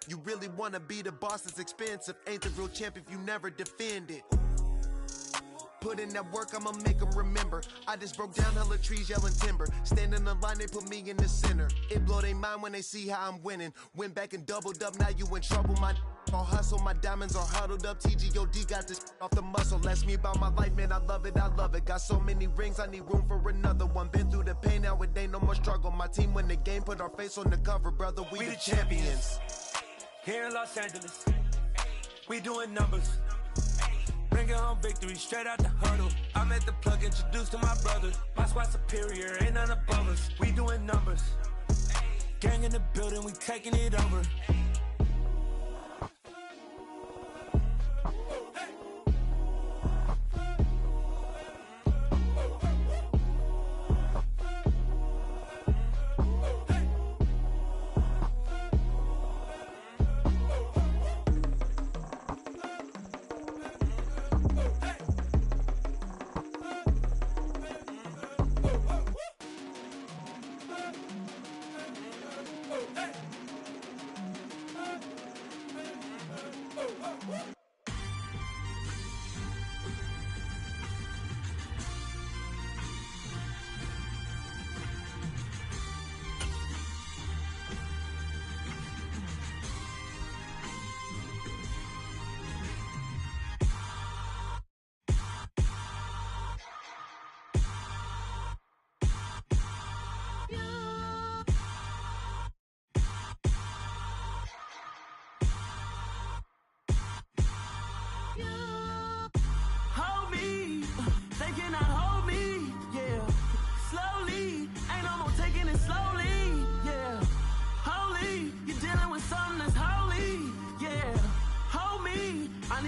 You really wanna be the boss, it's expensive. Ain't the real champ if you never defend it. Put in that work, I'ma make them remember. I just broke down hella trees, yelling timber. Stand in the line, they put me in the center. It blow they mind when they see how I'm winning. Went back and doubled up, now you in trouble. My all hustle, my diamonds are huddled up. TGOD got this off the muscle. Ask me about my life, man, I love it, I love it. Got so many rings, I need room for another one. Been through the pain, now it ain't no more struggle. My team win the game, put our face on the cover, brother, we the champions. Here in Los Angeles, we doing numbers. Bringing home victory straight out the huddle. I'm at the plug, introduced to my brothers. My squad superior, ain't none above us. We doing numbers. Gang in the building, we taking it over.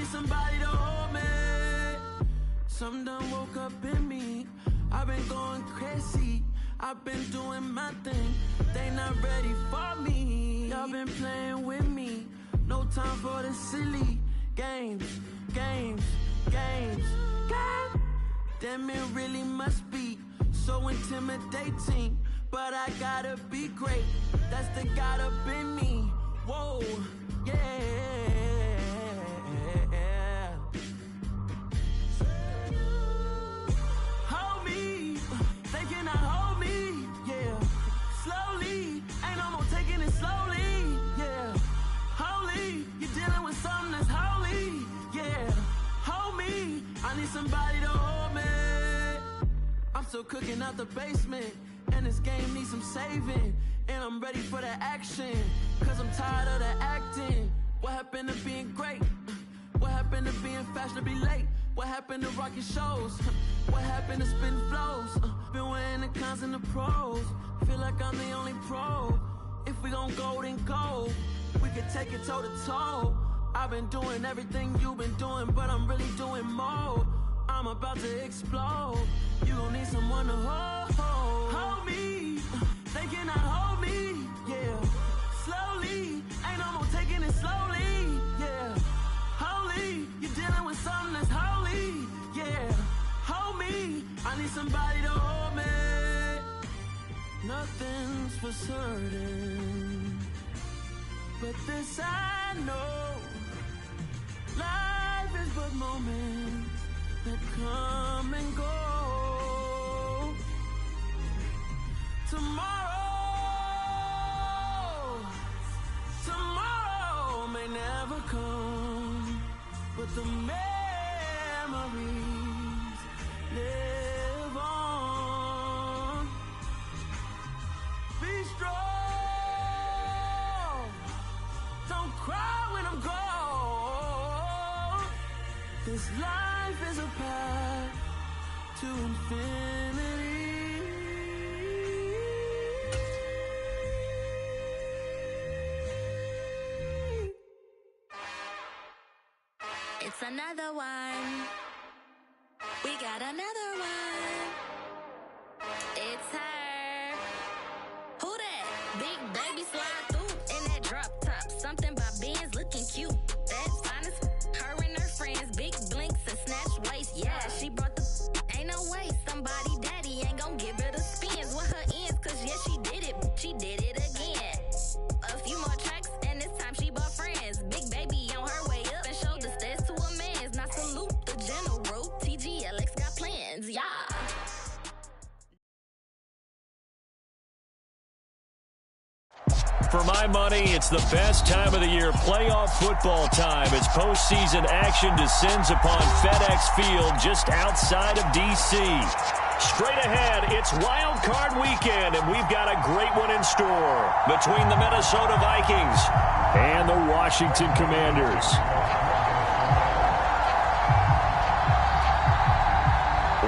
Somebody to hold me. Something done woke up in me. I've been going crazy. I've been doing my thing. They not ready for me. Y'all been playing with me. No time for the silly games, games, games, games. Damn, it really must be so intimidating. But I gotta be great. That's the God up in me. Whoa, yeah. Somebody to hold me. I'm still cooking out the basement, and this game needs some saving. And I'm ready for the action, cause I'm tired of the acting. What happened to being great? What happened to being fashionably late? What happened to rocking shows? What happened to spitting flows? Been weighing the cons and the pros. Feel like I'm the only pro. If we gon' go, then go. We could take it toe to toe. I've been doing everything you've been doing, but I'm really doing more. I'm about to explode. You gon' need someone to hold me. They cannot hold me, yeah. Slowly, ain't no more taking it slowly, yeah. Holy, you're dealing with something that's holy, yeah. Hold me, I need somebody to hold me. Nothing's for certain, but this I know. Life is but moments that come and go. Tomorrow may never come, but the memories live on. Be strong, don't cry when I'm gone. This life is a path to infinity. It's another one. We got another one. It's her. Who that? Big baby slide through in that drop top. Something by Benz looking cute. That's fine as her and her friends. Big blinks and snatch waist. Yeah, she brought the ain't no way. Somebody daddy ain't gon' give her the spins with her ends. Cause yeah, she did it. She did it again. A few more tracks and this time she bought For my money, it's the best time of the year, playoff football time, as postseason action descends upon FedEx Field just outside of D.C. Straight ahead, it's Wild Card Weekend, and we've got a great one in store between the Minnesota Vikings and the Washington Commanders.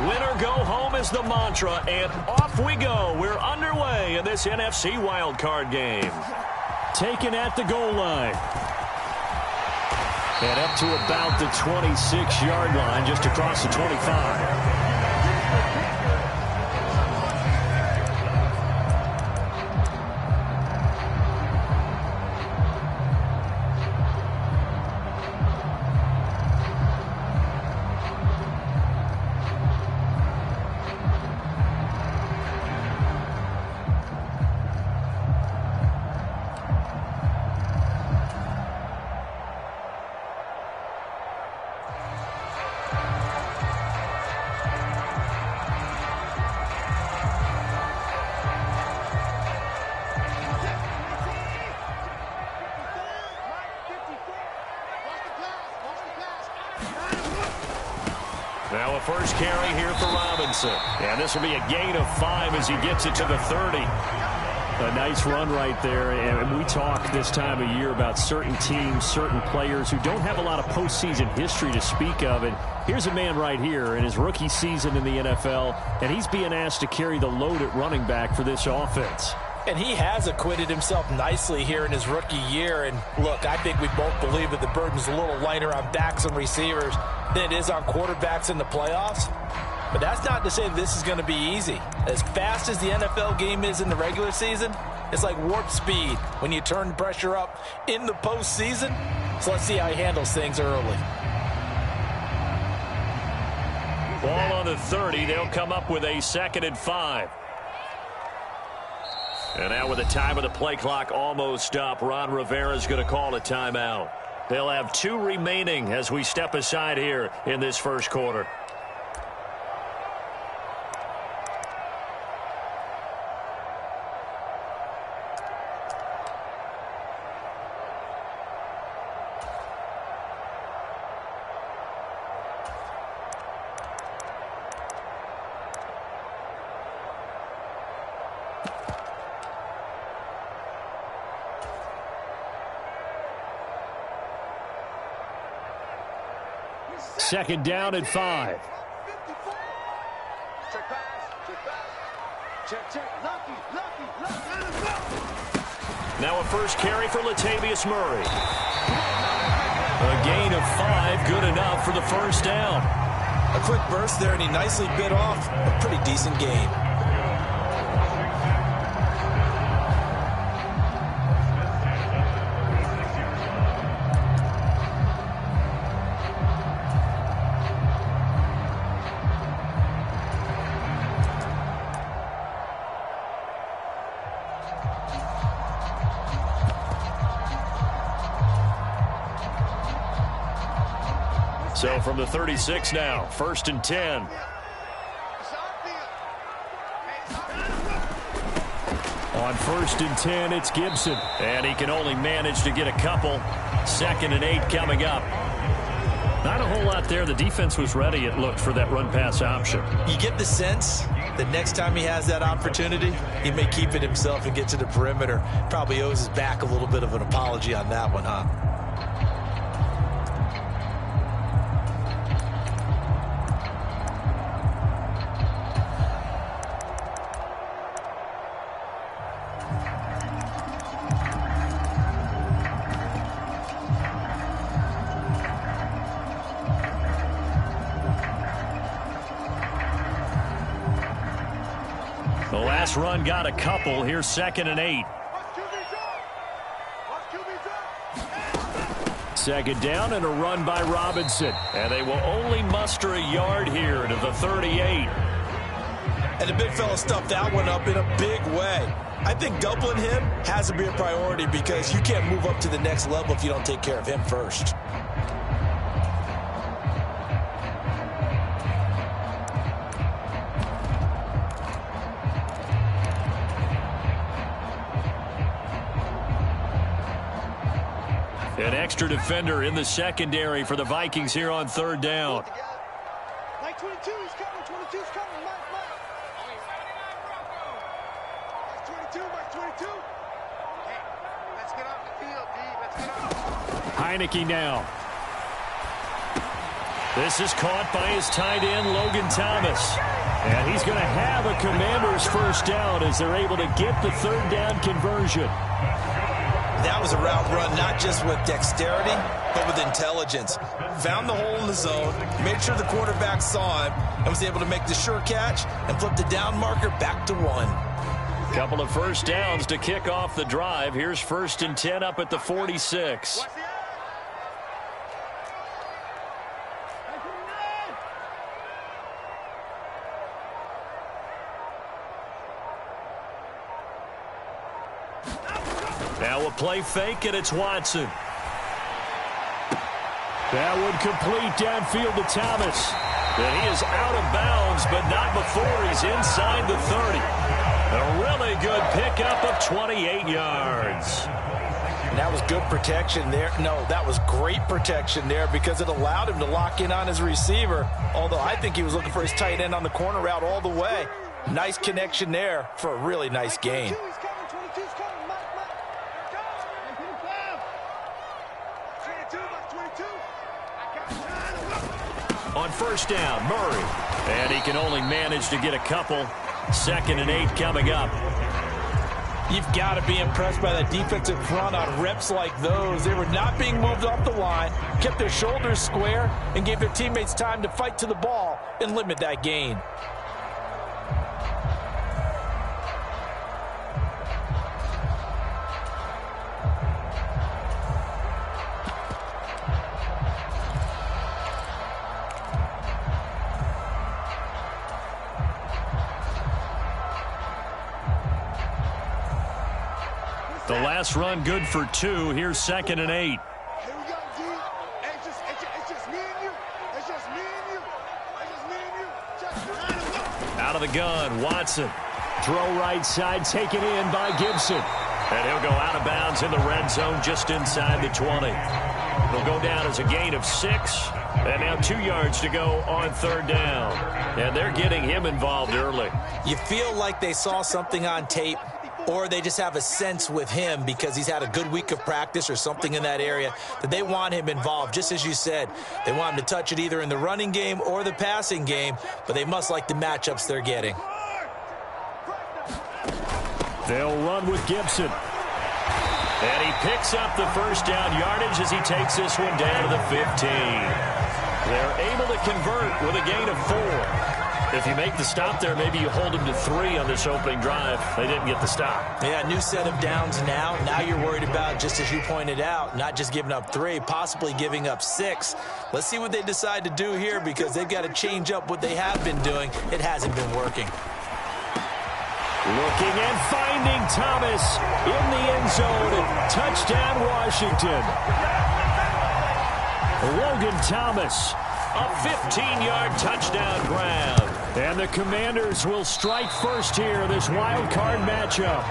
Win or go home is the mantra, and off we go. We're underway in this NFC wildcard game. Taken at the goal line. And up to about the 26-yard line, just across the 25. Now a first carry here for Robinson. And this will be a gain of 5 as he gets it to the 30. A nice run right there. And we talk this time of year about certain teams, certain players who don't have a lot of postseason history to speak of. And here's a man right here in his rookie season in the NFL, and he's being asked to carry the load at running back for this offense. And he has acquitted himself nicely here in his rookie year. And look, I think we both believe that the burden's a little lighter on backs and receivers than it is on quarterbacks in the playoffs. But that's not to say this is going to be easy. As fast as the NFL game is in the regular season, it's like warp speed when you turn the pressure up in the postseason. So let's see how he handles things early. Ball on the 30. They'll come up with a 2nd and 5. And now with the time of the play clock almost up, Ron Rivera's going to call a timeout. They'll have 2 remaining as we step aside here in this first quarter. Second down and 5. Now a first carry for Latavius Murray. A gain of 5, good enough for the first down. A quick burst there, and he nicely bit off a pretty decent gain. So from the 36 now, 1st and 10. On 1st and 10, it's Gibson. And he can only manage to get a couple. 2nd and 8 coming up. Not a whole lot there. The defense was ready, it looked, for that run-pass option. You get the sense that next time he has that opportunity, he may keep it himself and get to the perimeter. Probably owes his back a little bit of an apology on that one, huh? The last run got a couple. Here's 2nd and 8. 2nd down and a run by Robinson. And they will only muster a yard here to the 38. And the big fella stuffed that one up in a big way. I think doubling him has to be a priority because you can't move up to the next level if you don't take care of him first. An extra defender in the secondary for the Vikings here on third down. Mike 22, he's coming. 22's coming. Mike. Mike 22, Mike 22. Hey, let's get off the field, D. Let's get off. Heineke now. This is caught by his tight end, Logan Thomas. And he's going to have a Commanders first down as they're able to get the third down conversion. That was a route run not just with dexterity, but with intelligence. Found the hole in the zone, made sure the quarterback saw him, and was able to make the sure catch and flip the down marker back to 1. Couple of first downs to kick off the drive. Here's 1st and 10 up at the 46. Now a play fake, and it's Watson. That would complete downfield to Thomas. And he is out of bounds, but not before he's inside the 30. A really good pickup of 28 yards. And that was good protection there. No, that was great protection there because it allowed him to lock in on his receiver. Although I think he was looking for his tight end on the corner route all the way. Nice connection there for a really nice gain. On first down, Murray. And he can only manage to get a couple. 2nd and 8 coming up. You've got to be impressed by that defensive front on reps like those. They were not being moved off the line, kept their shoulders square, and gave their teammates time to fight to the ball and limit that gain. The last run good for 2. Here's 2nd and 8. Here we go, D. It's just me and you. It's just me and you. It's just me and you. Just out of the gun, Watson. Throw right side, taken in by Gibson. And he'll go out of bounds in the red zone just inside the 20. It'll go down as a gain of 6. And now 2 yards to go on third down. And they're getting him involved early. You feel like they saw something on tape, or they just have a sense with him because he's had a good week of practice or something in that area that they want him involved. Just as you said, they want him to touch it either in the running game or the passing game, but they must like the matchups they're getting. They'll run with Gibson. And he picks up the first down yardage as he takes this one down to the 15. They're able to convert with a gain of 4. If you make the stop there, maybe you hold them to 3 on this opening drive. They didn't get the stop. Yeah, new set of downs now. Now you're worried about, just as you pointed out, not just giving up 3, possibly giving up 6. Let's see what they decide to do here because they've got to change up what they have been doing. It hasn't been working. Looking and finding Thomas in the end zone. Touchdown, Washington. Logan Thomas, a 15-yard touchdown grab. And the Commanders will strike first here, this wild card matchup.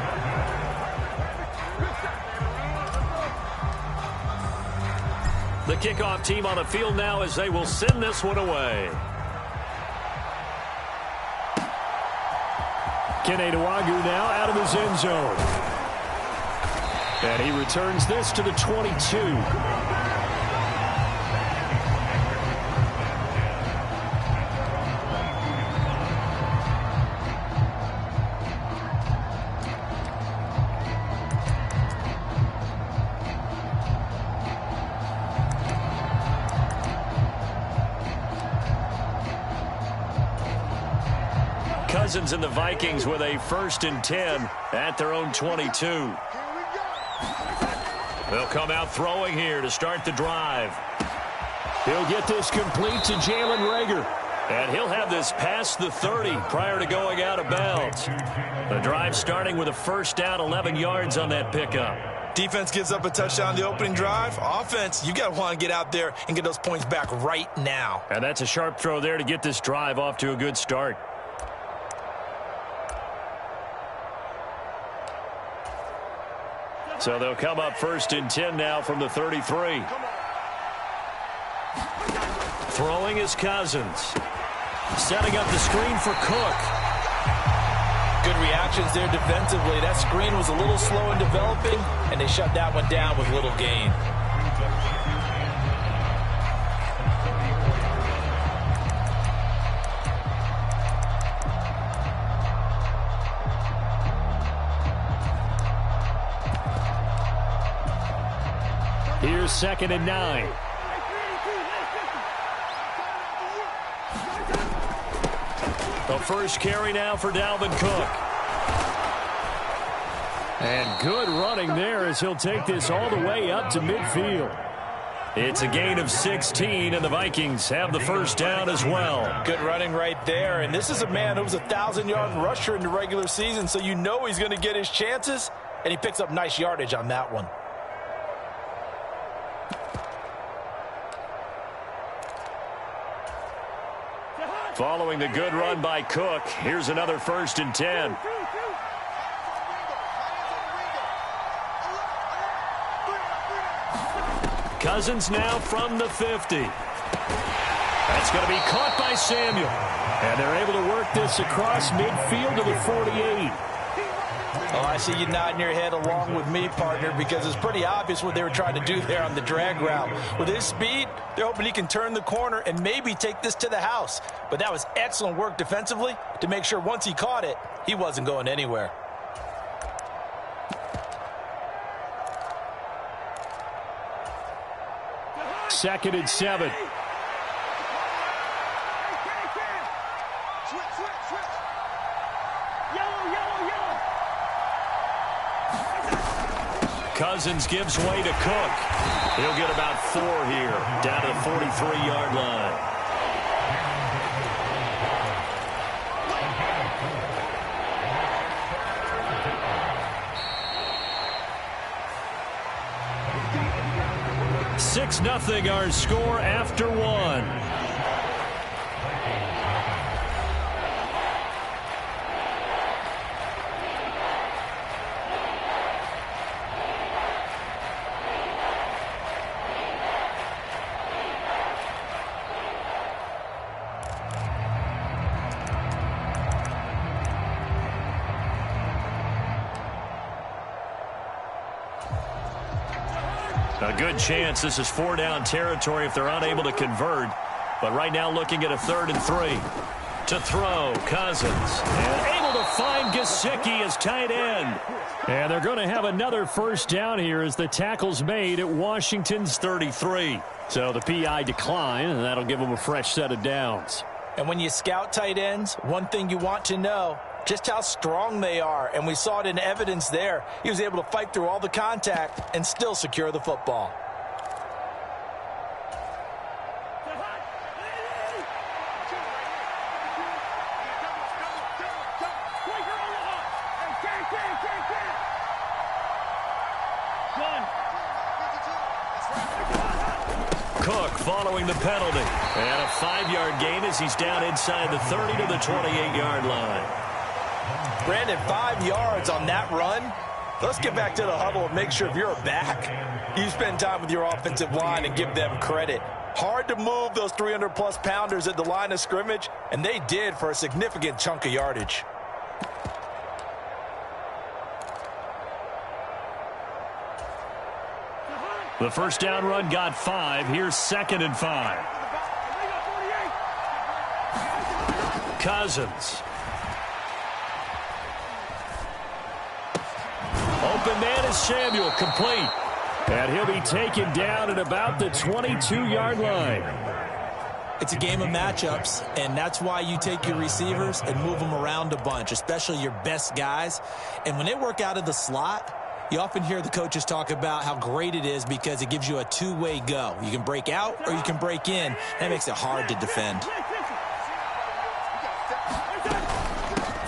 The kickoff team on the field now as they will send this one away. Keneduagu now out of his end zone. And he returns this to the 22. Cousins and the Vikings with a 1st and 10 at their own 22. They'll come out throwing here to start the drive. He'll get this complete to Jalen Reagor. And he'll have this past the 30 prior to going out of bounds. The drive starting with a first down, 11 yards on that pickup. Defense gives up a touchdown the opening drive. Offense, you got to want to get out there and get those points back right now. And that's a sharp throw there to get this drive off to a good start. So they'll come up 1st and 10 now from the 33. Throwing is Cousins. Setting up the screen for Cook. Good reactions there defensively. That screen was a little slow in developing, and they shut that one down with little gain. Here's 2nd and 9. The first carry now for Dalvin Cook. And good running there as he'll take this all the way up to midfield. It's a gain of 16, and the Vikings have the first down as well. Good running right there, and this is a man who was a 1,000-yard rusher in the regular season, so you know he's going to get his chances, and he picks up nice yardage on that one. Following the good run by Cook, here's another 1st and 10. Cousins now from the 50. That's going to be caught by Samuel. And they're able to work this across midfield to the 48. Oh, I see you nodding your head along with me, partner, because it's pretty obvious what they were trying to do there on the drag route. With his speed, they're hoping he can turn the corner and maybe take this to the house. But that was excellent work defensively to make sure once he caught it, he wasn't going anywhere. Second and 7. Cousins gives way to Cook. He'll get about 4 here, down to the 43-yard line. Six 0 our score after 1. A good chance this is 4-down territory if they're unable to convert. But right now looking at a 3rd and 3. To throw, Cousins. And able to find Gesicki as tight end. And they're going to have another first down here as the tackle's made at Washington's 33. So the PI decline, and that'll give them a fresh set of downs. And when you scout tight ends, one thing you want to know, just how strong they are, and we saw it in evidence there. He was able to fight through all the contact and still secure the football. Cook following the penalty. And a 5-yard gain as he's down inside the 30 to the 28-yard line. Brandon, 5 yards on that run. Let's get back to the huddle and make sure if you're back, you spend time with your offensive line and give them credit. Hard to move those 300-plus pounders at the line of scrimmage, and they did for a significant chunk of yardage. The first down run got 5. Here's 2nd and 5. Cousins. Open man is Samuel, complete. And he'll be taken down at about the 22-yard line. It's a game of matchups, and that's why you take your receivers and move them around a bunch, especially your best guys. And when they work out of the slot, you often hear the coaches talk about how great it is because it gives you a two-way go. You can break out or you can break in. That makes it hard to defend.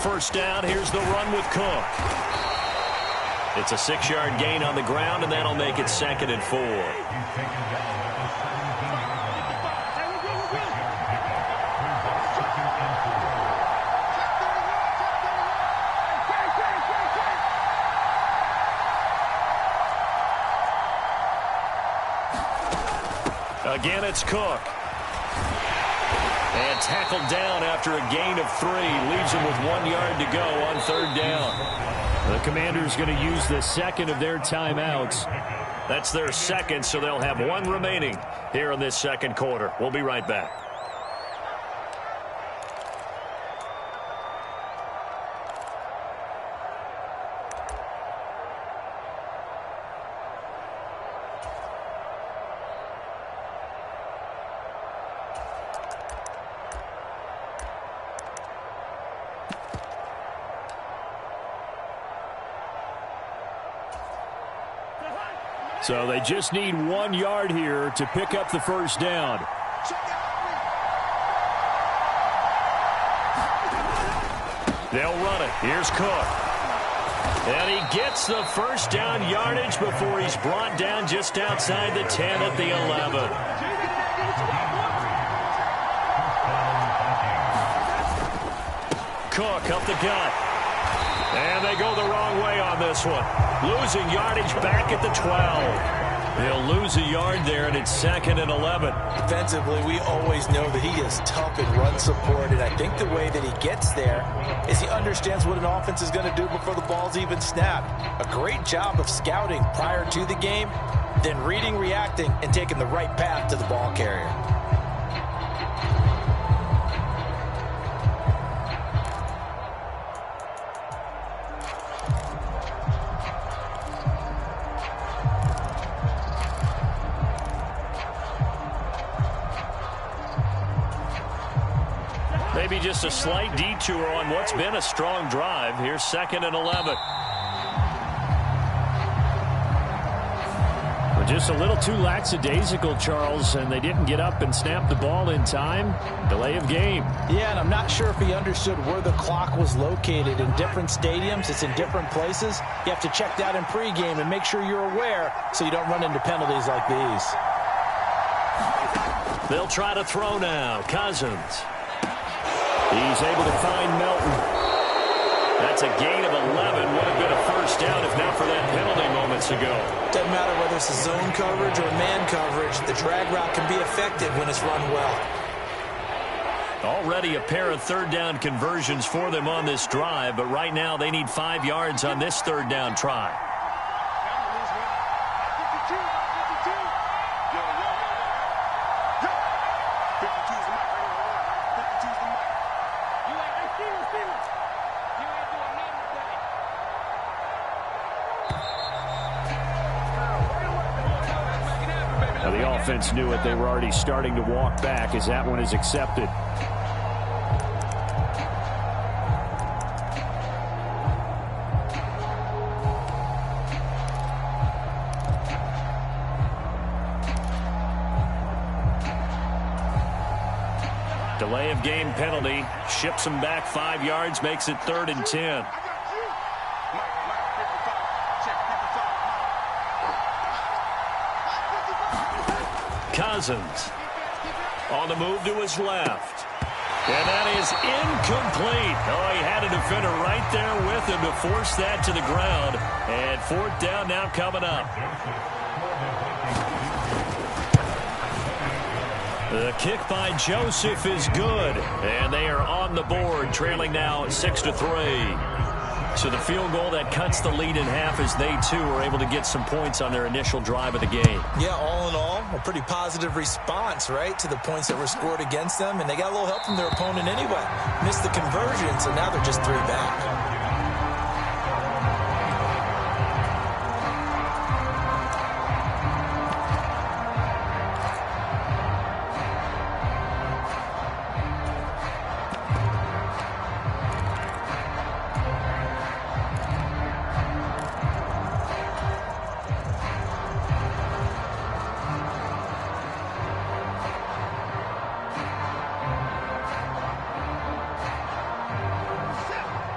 First down, here's the run with Cook. It's a 6-yard gain on the ground, and that'll make it 2nd and 4. Again, it's Cook. And tackled down after a gain of 3. Leaves him with 1 yard to go on 3rd down. The Commanders going to use the second of their timeouts. That's their second, so they'll have 1 remaining here in this second quarter. We'll be right back. So they just need 1 yard here to pick up the first down. They'll run it. Here's Cook. And he gets the first down yardage before he's brought down just outside the 10 at the 11. Cook up the gut. And they go the wrong way on this one. Losing yardage back at the 12. They'll lose a yard there, and it's 2nd and 11. Defensively, we always know that he is tough in run support, and I think the way that he gets there is he understands what an offense is going to do before the ball's even snapped. A great job of scouting prior to the game, then reading, reacting, and taking the right path to the ball carrier. Maybe just a slight detour on what's been a strong drive. Here's 2nd and 11. Well, just a little too lackadaisical, Charles, and they didn't get up and snap the ball in time. Delay of game. Yeah, and I'm not sure if he understood where the clock was located. In different stadiums, it's in different places. You have to check that in pregame and make sure you're aware so you don't run into penalties like these. They'll try to throw now. Cousins. He's able to find Melton. That's a gain of 11. Would have been a first down if not for that penalty moments ago. Doesn't matter whether it's a zone coverage or man coverage. The drag route can be effective when it's run well. Already a pair of 3rd down conversions for them on this drive, but right now they need 5 yards on this 3rd down try. The offense knew it. They were already starting to walk back as that one is accepted. Delay of game penalty. Ships them back 5 yards, makes it 3rd and 10. Cousins on the move to his left. And that is incomplete. Oh, he had a defender right there with him to force that to the ground. And 4th down now coming up. The kick by Joseph is good. And they are on the board, trailing now 6-3. So the field goal that cuts the lead in half as they, too, are able to get some points on their initial drive of the game. Yeah, all in all, a pretty positive response, right, to the points that were scored against them. And they got a little help from their opponent anyway. Missed the conversion, so now they're just 3 back.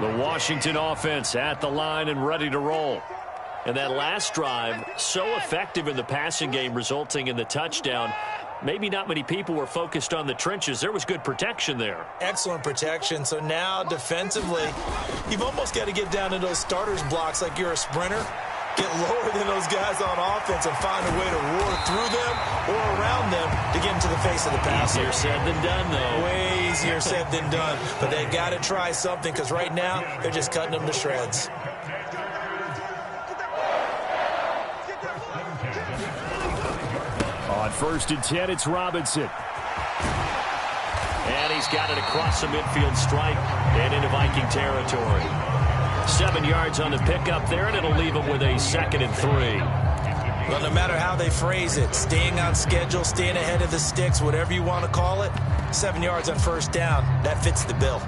The Washington offense at the line and ready to roll. And that last drive, so effective in the passing game, resulting in the touchdown. Maybe not many people were focused on the trenches. There was good protection there. Excellent protection. So now defensively, you've almost got to get down to those starters blocks like you're a sprinter Get lower than those guys on offense and find a way to roar through them or around them to get into the face of the passer. Easier said than done, though. Way easier said than done. But they've got to try something because right now they're just cutting them to shreds. On 1st and 10, it's Robinson. And he's got it across the midfield stripe and into Viking territory. 7 yards on the pickup there, and it'll leave him with a 2nd and 3. Well, no matter how they phrase it, staying on schedule, staying ahead of the sticks, whatever you want to call it, 7 yards on 1st down, that fits the bill.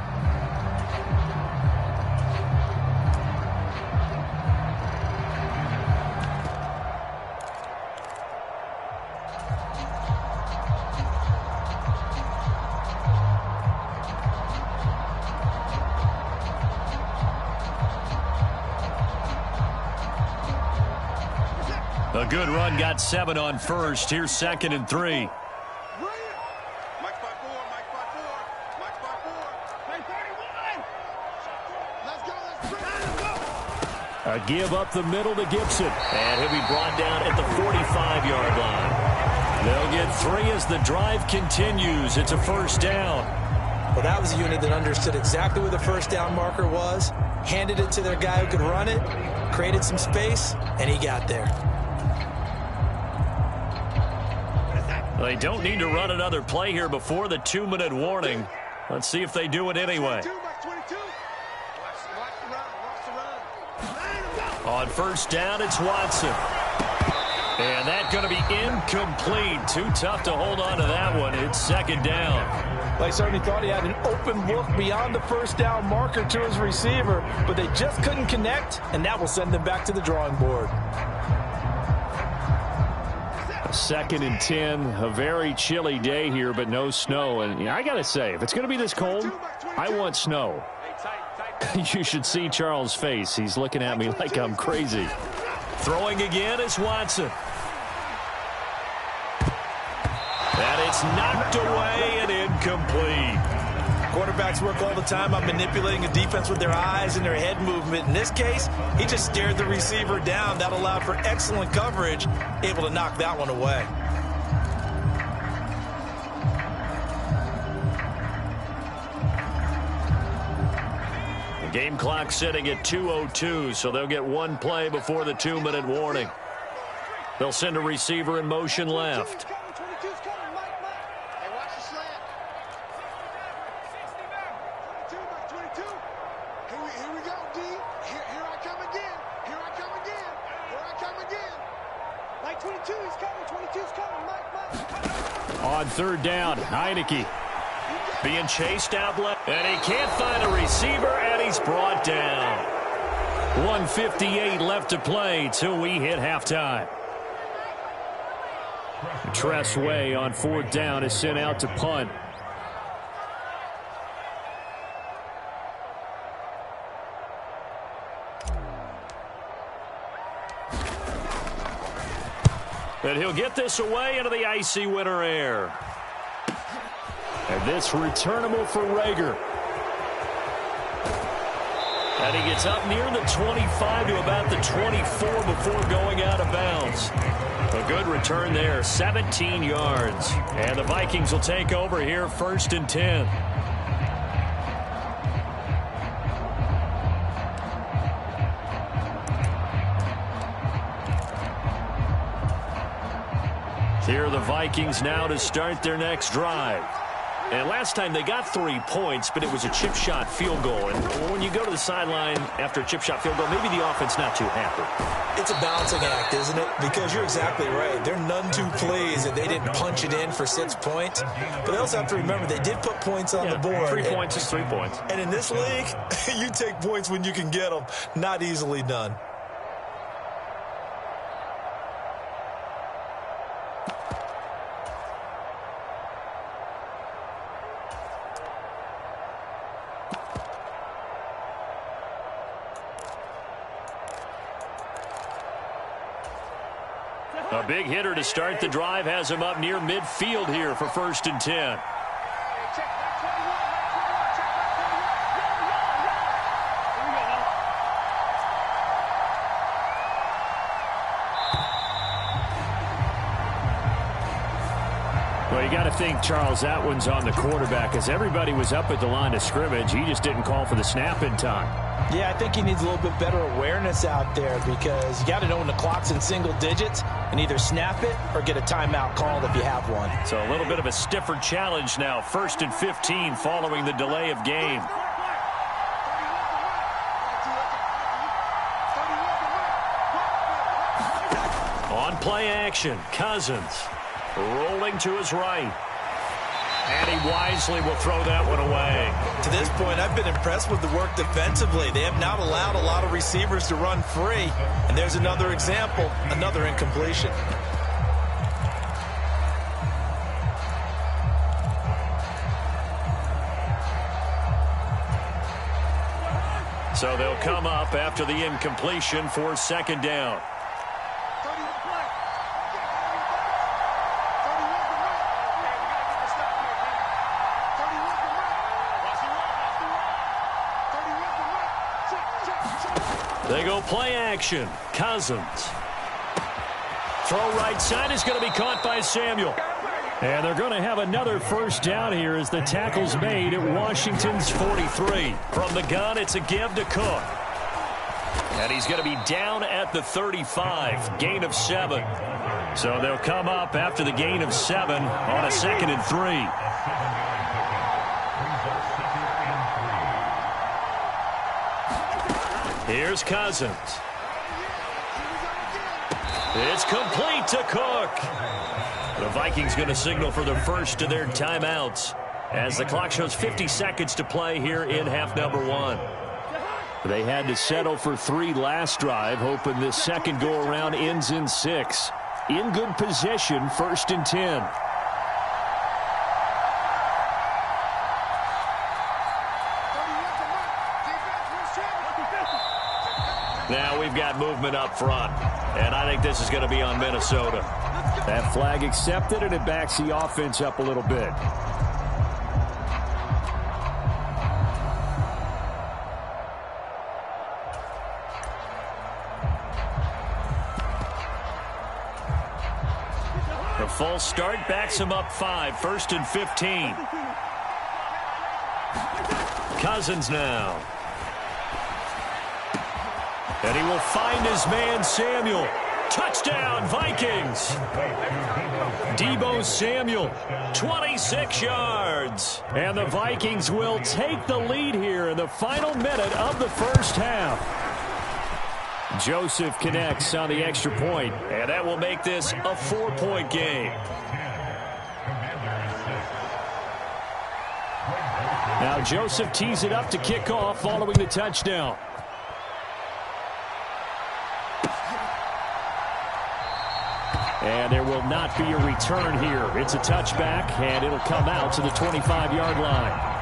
A good run, got 7 on 1st. Here's 2nd and 3. A give up the middle to Gibson. And he'll be brought down at the 45-yard line. They'll get 3 as the drive continues. It's a 1st down. Well, that was a unit that understood exactly where the 1st down marker was, handed it to their guy who could run it, created some space, and he got there. They don't need to run another play here before the 2-minute warning. Let's see if they do it anyway. On 1st down, it's Watson. And that's going to be incomplete. Too tough to hold on to that one. It's 2nd down. They certainly thought he had an open look beyond the 1st down marker to his receiver, but they just couldn't connect, and that will send them back to the drawing board. 2nd and 10, a very chilly day here, but no snow. And I got to say, if it's going to be this cold, I want snow. You should see Charles' face. He's looking at me like I'm crazy. Throwing again is Watson. And it's knocked away and incomplete. Quarterbacks work all the time on manipulating a defense with their eyes and their head movement. In this case, he just stared the receiver down. That allowed for excellent coverage, able to knock that one away. The game clock sitting at 2:02, so they'll get 1 play before the 2-minute warning. They'll send a receiver in motion left. On 3rd down, Heineke being chased out left, and he can't find a receiver, and he's brought down. 1:58 left to play till we hit halftime. Tress Way on 4th down is sent out to punt. And he'll get this away into the icy winter air. And this returnable for Rager. And he gets up near the 25 to about the 24 before going out of bounds. A good return there, 17 yards. And the Vikings will take over here, 1st and 10. Here are the Vikings now to start their next drive. And last time they got 3 points, but it was a chip shot field goal. And when you go to the sideline after a chip shot field goal, maybe the offense not too happy. It's a balancing act, isn't it? Because you're exactly right. They're none too pleased that they didn't punch it in for 6 points. But they also have to remember they did put points on the board. 3 points is 3 points. And in this league, you take points when you can get them. Not easily done. A big hitter to start the drive has him up near midfield here for 1st and 10. Well, you got to think, Charles, that one's on the quarterback as everybody was up at the line of scrimmage. He just didn't call for the snap in time. Yeah, I think he needs a little bit better awareness out there because you got to know when the clock's in single digits and either snap it or get a timeout called if you have one. So a little bit of a stiffer challenge now. 1st and 15 following the delay of game. On play action, Cousins rolling to his right. And he wisely will throw that one away. To this point, I've been impressed with the work defensively. They have not allowed a lot of receivers to run free. And there's another example, another incompletion. So they'll come up after the incompletion for 2nd down. They go play action. Cousins. Throw right side is going to be caught by Samuel. And they're going to have another 1st down here as the tackle's made at Washington's 43. From the gun, it's a give to Cook. And he's going to be down at the 35. Gain of 7. So they'll come up after the gain of 7 on a 2nd and 3. Here's Cousins. It's complete to Cook. The Vikings going to signal for the first of their timeouts as the clock shows 50 seconds to play here in half number 1. They had to settle for 3 last drive, hoping this second go-around ends in 6. In good position, 1st and 10. Now we've got movement up front, and I think this is going to be on Minnesota. That flag accepted, and it backs the offense up a little bit. The false start backs him up 5, 1st and 15. Cousins now. And he will find his man, Samuel. Touchdown, Vikings. Deebo Samuel, 26 yards. And the Vikings will take the lead here in the final minute of the 1st half. Joseph connects on the extra point, and that will make this a 4-point game. Now Joseph tees it up to kick off following the touchdown. And there will not be a return here. It's a touchback, and it'll come out to the 25-yard line.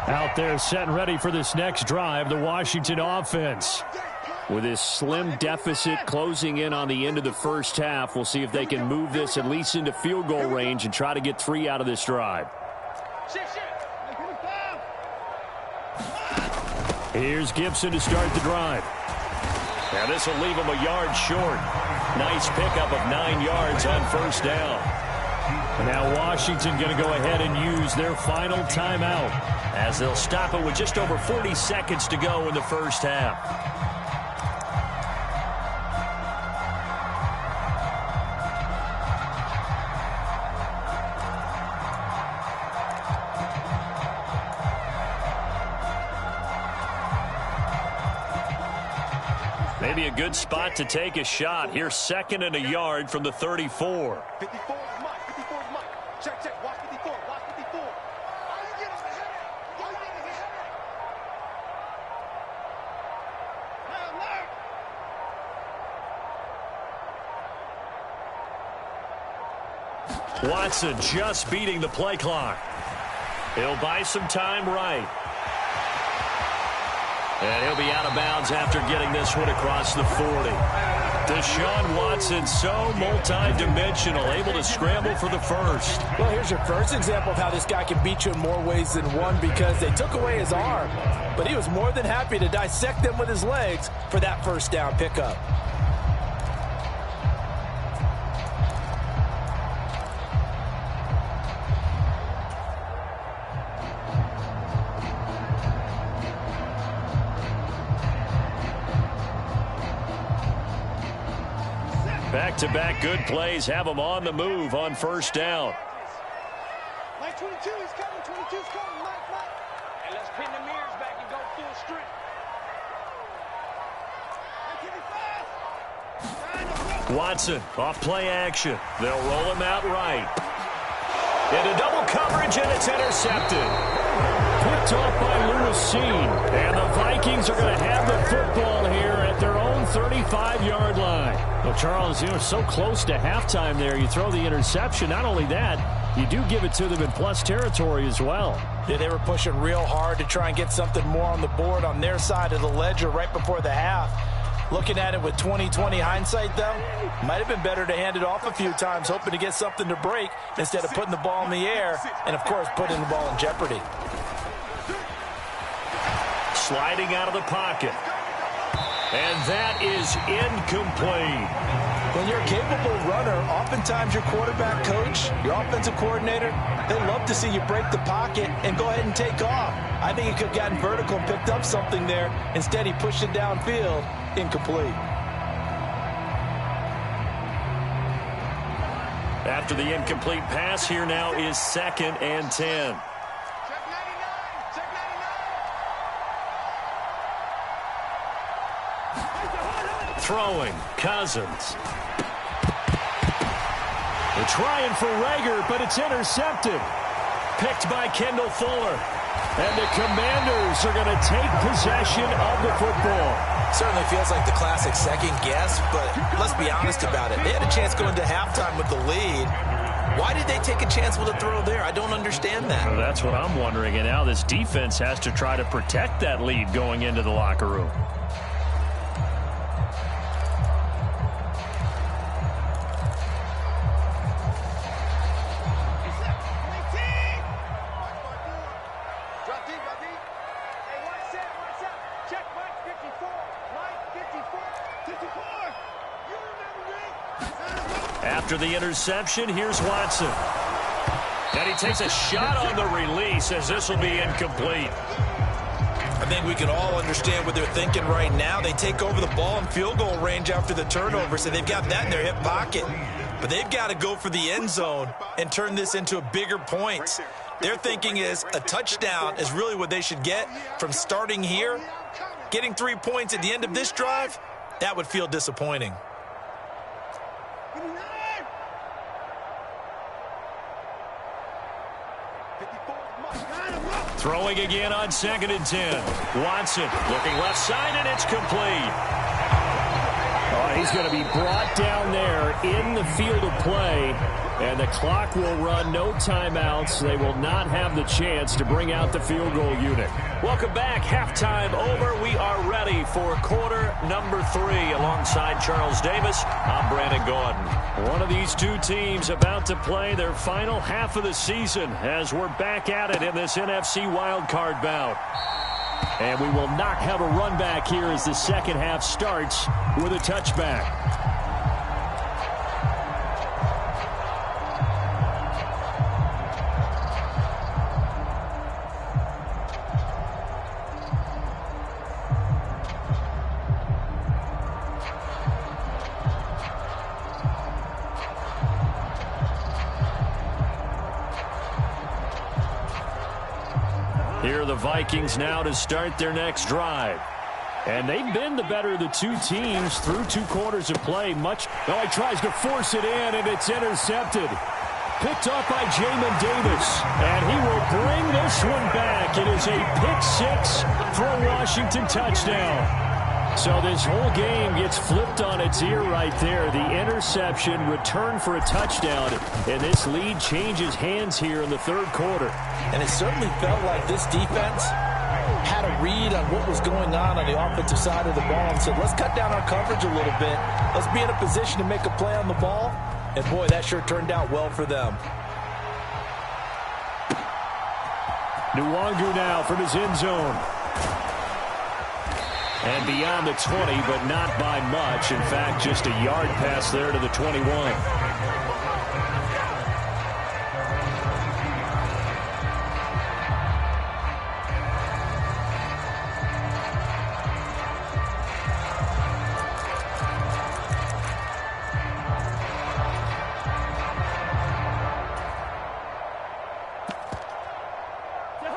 Out there set and ready for this next drive, the Washington offense. With this slim deficit closing in on the end of the 1st half, we'll see if they can move this at least into field goal range and try to get 3 out of this drive. Here's Gibson to start the drive. Now this will leave him a yard short. Nice pickup of 9 yards on 1st down. And now Washington going to go ahead and use their final timeout as they'll stop it with just over 40 seconds to go in the 1st half. Maybe a good spot to take a shot. Here's 2nd and a yard from the 34. 54 is Mike. 54 is Mike. Check, check. Watch 54. Watch 54. All you get is the header. All you get is the header. Watson just beating the play clock. He'll buy some time right. And he'll be out of bounds after getting this one across the 40. Deshaun Watson, so multi-dimensional, able to scramble for the first. Well, here's your first example of how this guy can beat you in more ways than one, because they took away his arm, but he was more than happy to dissect them with his legs for that first down pickup. Back-to-back good plays have them on the move on first down. Mike 22 is coming. 22's coming. Mike. And let's pin the mirrors back and go full strength. Watson off play action. They'll roll him out right. Into double coverage, and it's intercepted. Picked off by Lewis Cine. And the Vikings are going to have the football here at their own 35-yard line. Well, Charles, so close to halftime there. You throw the interception. Not only that, you do give it to them in plus territory as well. Yeah, they were pushing real hard to try and get something more on the board on their side of the ledger right before the half. Looking at it with 20/20 hindsight, though, might have been better to hand it off a few times, hoping to get something to break instead of putting the ball in the air and, of course, putting the ball in jeopardy. Sliding out of the pocket. And that is incomplete. When you're a capable runner, oftentimes your quarterback coach, your offensive coordinator, they love to see you break the pocket and go ahead and take off. I think he could have gotten vertical and picked up something there. Instead, he pushed it downfield. Incomplete. After the incomplete pass, here now is 2nd and 10. Throwing, Cousins. They're trying for Rager, but it's intercepted. Picked by Kendall Fuller. And the Commanders are going to take possession of the football. Certainly feels like the classic second guess, but let's be honest about it. They had a chance going to halftime with the lead. Why did they take a chance with a throw there? I don't understand that. Well, that's what I'm wondering. And now this defense has to try to protect that lead going into the locker room. After the interception, here's Watson. And he takes a shot on the release as this will be incomplete. I think we can all understand what they're thinking right now. They take over the ball in field goal range after the turnover, so they've got that in their hip pocket. But they've got to go for the end zone and turn this into a bigger point. Their thinking is a touchdown is really what they should get from starting here. Getting 3 points at the end of this drive, that would feel disappointing. Throwing again on 2nd and 10. Watson looking left side, and it's complete. Oh, he's going to be brought down there in the field of play, and the clock will run, no timeouts. They will not have the chance to bring out the field goal unit. Welcome back. Halftime over. We are ready for quarter number 3. Alongside Charles Davis, I'm Brandon Gordon. One of these two teams about to play their final half of the season as we're back at it in this NFC wildcard bout. And we will not have a run back here as the second half starts with a touchback. Here are the Vikings now to start their next drive. And they've been the better of the two teams through 2 quarters of play. Oh, he tries to force it in, and it's intercepted. Picked off by Jamin Davis. And he will bring this one back. It is a pick 6 for a Washington touchdown. So this whole game gets flipped on its ear right there. The interception, return for a touchdown, and this lead changes hands here in the third quarter. And it certainly felt like this defense had a read on what was going on the offensive side of the ball and said, let's cut down our coverage a little bit. Let's be in a position to make a play on the ball. And, boy, that sure turned out well for them. Nwangu now from his end zone. And beyond the 20, but not by much. In fact, just a yard pass there to the 21.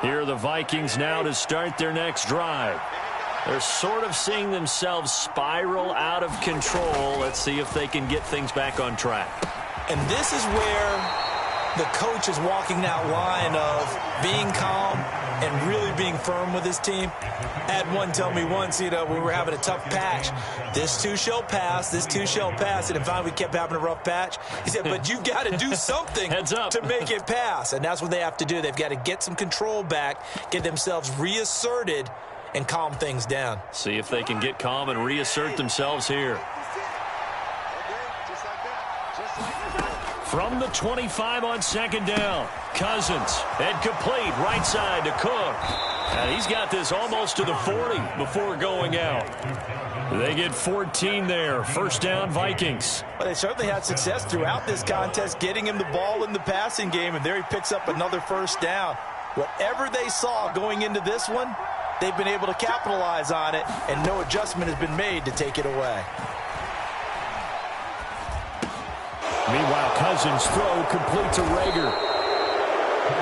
Here are the Vikings now to start their next drive. They're sort of seeing themselves spiral out of control. Let's see if they can get things back on track. And this is where the coach is walking that line of being calm and really being firm with his team. I had one tell me once, we were having a tough patch. This too shall pass, this too shall pass. And if finally we kept having a rough patch, he said, but you've got to do something to make it pass. And that's what they have to do. They've got to get some control back, get themselves reasserted, and calm things down. See if they can get calm and reassert themselves here. From the 25 on second down, Cousins, and complete right side to Cook. And he's got this almost to the 40 before going out. They get 14 there. First down, Vikings. Well, they certainly had success throughout this contest, getting him the ball in the passing game, and there he picks up another first down. Whatever they saw going into this one, they've been able to capitalize on it, and no adjustment has been made to take it away. Meanwhile, Cousins' throw complete to Rager.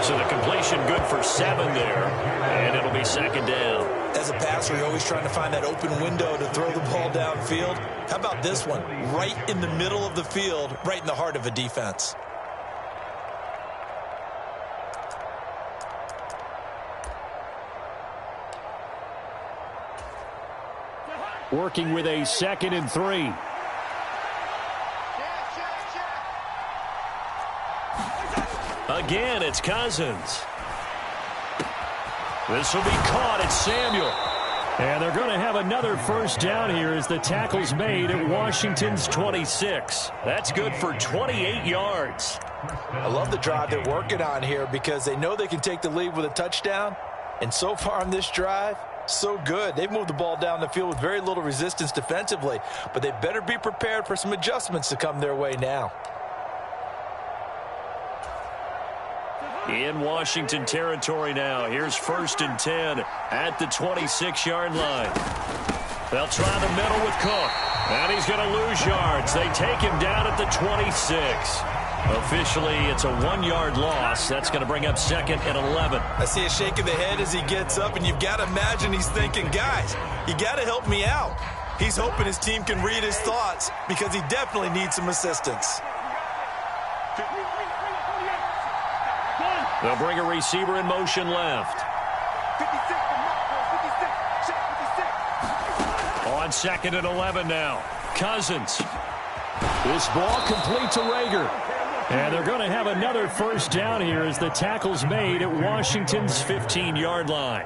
So the completion good for 7 there, and it'll be second down. As a passer, you're always trying to find that open window to throw the ball downfield. How about this one? Right in the middle of the field, right in the heart of a defense. Working with a 2nd and 3. Again, it's Cousins. This will be caught. It's Samuel. And they're going to have another first down here as the tackle's made at Washington's 26. That's good for 28 yards. I love the drive they're working on here because they know they can take the lead with a touchdown. And so far on this drive, so good. They've moved the ball down the field with very little resistance defensively, but they better be prepared for some adjustments to come their way now. In Washington territory now. Here's 1st and 10 at the 26-yard line. They'll try the middle with Cook, and he's going to lose yards. They take him down at the 26. Officially, it's a 1-yard loss. That's going to bring up 2nd and 11. I see a shake of the head as he gets up, and you've got to imagine he's thinking, guys, you got to help me out. He's hoping his team can read his thoughts because he definitely needs some assistance. They'll bring a receiver in motion left. On 2nd and 11 now. Cousins. This ball complete to Rager. And they're going to have another first down here as the tackle's made at Washington's 15-yard line.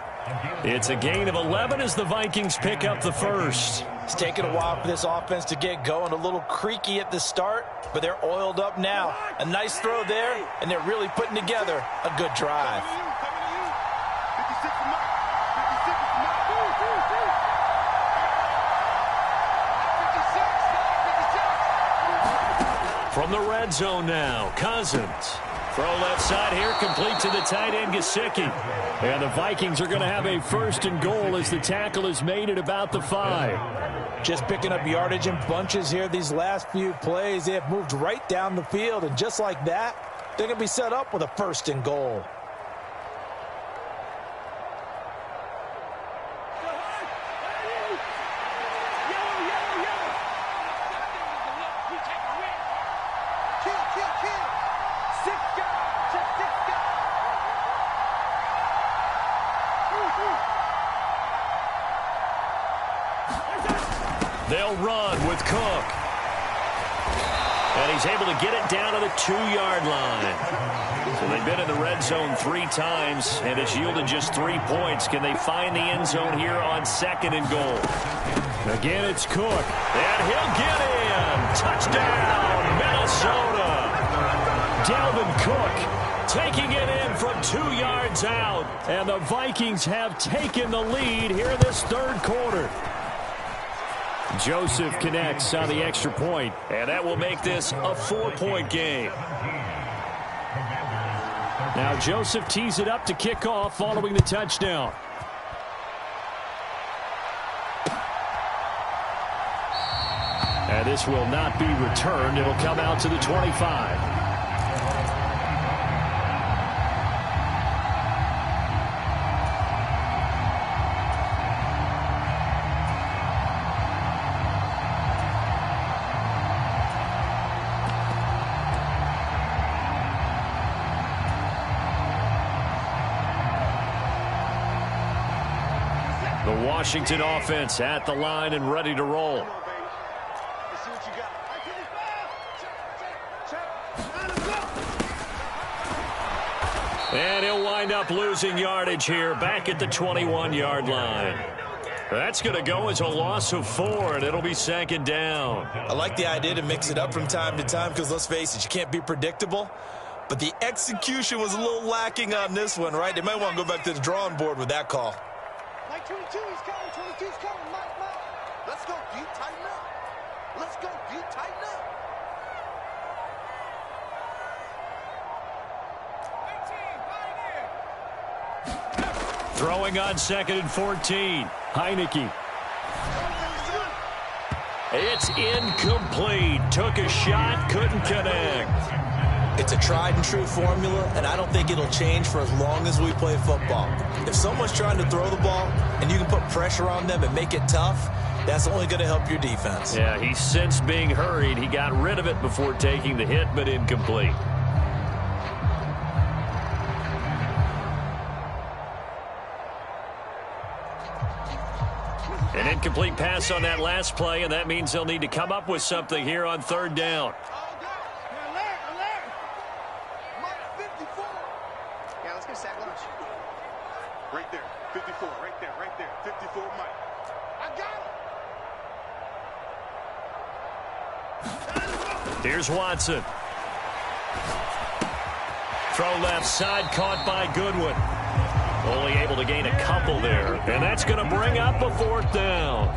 It's a gain of 11 as the Vikings pick up the first. It's taken a while for this offense to get going. A little creaky at the start, but they're oiled up now. A nice throw there, and they're really putting together a good drive. From the red zone now, Cousins. Throw left side here, complete to the tight end, Gesicki. And the Vikings are going to have a 1st and goal as the tackle is made at about the 5. Just picking up yardage in bunches here these last few plays. They have moved right down the field, and just like that, they're going to be set up with a 1st and goal. They'll run with Cook. And he's able to get it down to the 2-yard line. So they've been in the red zone 3 times, and it's yielded just 3 points. Can they find the end zone here on 2nd and goal? Again, it's Cook. And he'll get in. Touchdown, Minnesota. Dalvin Cook taking it in from 2 yards out. And the Vikings have taken the lead here in this 3rd quarter. Joseph connects on the extra point, and that will make this a 4-point game. Now Joseph tees it up to kick off following the touchdown. And this will not be returned. It'll come out to the 25. Washington offense at the line and ready to roll. And he'll wind up losing yardage here back at the 21-yard line. That's going to go as a loss of 4, and it'll be 2nd down. I like the idea to mix it up from time to time because, let's face it, you can't be predictable. But the execution was a little lacking on this one, right? They might want to go back to the drawing board with that call. 22, he's coming. 22's coming. Mike. Let's go deep, tighten up. Let's go deep, tighten up. 18, throwing on 2nd and 14. Heineke. It's incomplete. Took a shot, couldn't connect. It's a tried-and-true formula, and I don't think it'll change for as long as we play football. If someone's trying to throw the ball and you can put pressure on them and make it tough, that's only going to help your defense. Yeah, he's since being hurried. He got rid of it before taking the hit, but incomplete. An incomplete pass on that last play, and that means they'll need to come up with something here on 3rd down. Right there, 54, right there, 54, Mike. I got him. Here's Watson. Throw left side, caught by Goodwin. Only able to gain a couple there, and that's going to bring up a 4th down.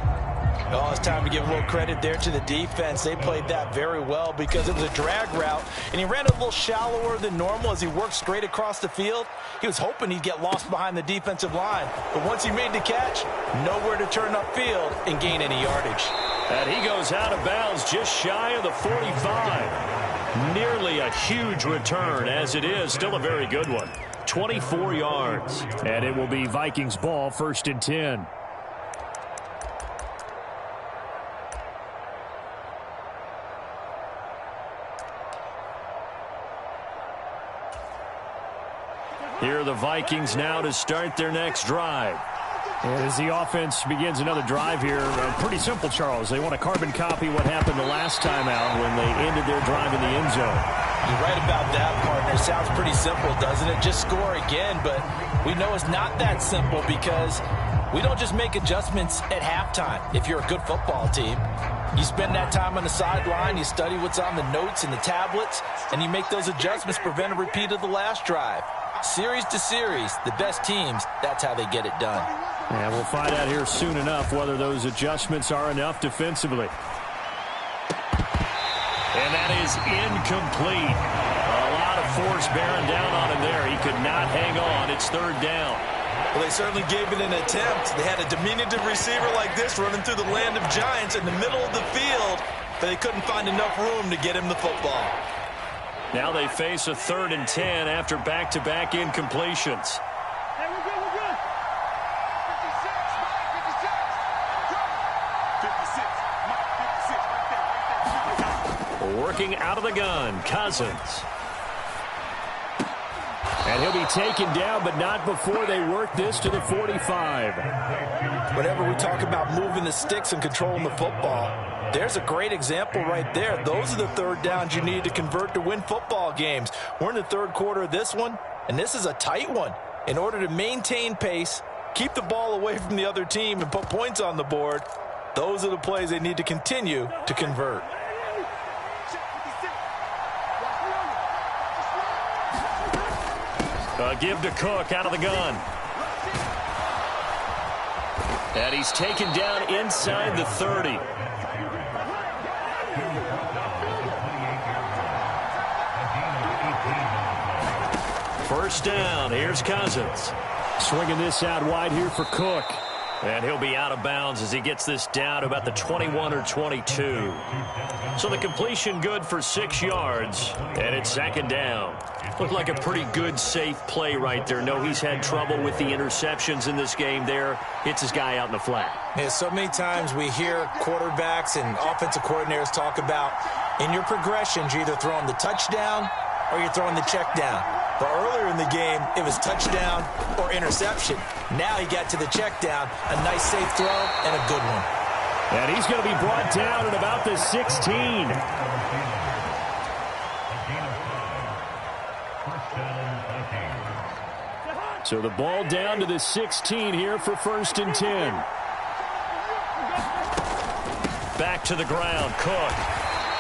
Oh, it's time to give a little credit there to the defense. They played that very well because it was a drag route, and he ran a little shallower than normal as he worked straight across the field. He was hoping he'd get lost behind the defensive line, but once he made the catch, nowhere to turn upfield and gain any yardage. And he goes out of bounds just shy of the 45. Nearly a huge return, as it is still a very good one. 24 yards, and it will be Vikings ball, 1st and 10. Here are the Vikings now to start their next drive. And as the offense begins another drive here, pretty simple, Charles. They want to carbon copy what happened the last time out when they ended their drive in the end zone. You're right about that, partner. Sounds pretty simple, doesn't it? Just score again, but we know it's not that simple because we don't just make adjustments at halftime. If you're a good football team, you spend that time on the sideline, you study what's on the notes and the tablets, and you make those adjustments, prevent a repeat of the last drive. Series to series, the best teams, that's how they get it done. And we'll find out here soon enough whether those adjustments are enough defensively. And that is incomplete. A lot of force bearing down on him there. He could not hang on. It's 3rd down. Well, they certainly gave it an attempt. They had a diminutive receiver like this running through the land of giants in the middle of the field, but they couldn't find enough room to get him the football. Now they face a 3rd and 10 after back-to-back incompletions. Hey, we're good, we're good. 56, Mike, 56, right there. Working out of the gun, Cousins. And he'll be taken down, but not before they work this to the 45. Whenever we talk about moving the sticks and controlling the football, there's a great example right there. Those are the third downs you need to convert to win football games. We're in the third quarter of this one, and this is a tight one. In order to maintain pace, keep the ball away from the other team, and put points on the board, those are the plays they need to continue to convert. Give to Cook out of the gun. And he's taken down inside the 30. First down. Here's Cousins. Swinging this out wide here for Cook. And he'll be out of bounds as he gets this down to about the 21 or 22. So the completion good for 6 yards. And it's second down. Looked like a pretty good, safe play right there. No, he's had trouble with the interceptions in this game there. Hits his guy out in the flat. Yeah, so many times we hear quarterbacks and offensive coordinators talk about in your progressions, you're either throwing the touchdown or you're throwing the check down. But earlier in the game, it was touchdown or interception. Now he got to the check down, a nice safe throw, and a good one. And he's going to be brought down at about the 16. So the ball down to the 16 here for 1st and 10. Back to the ground, Cook.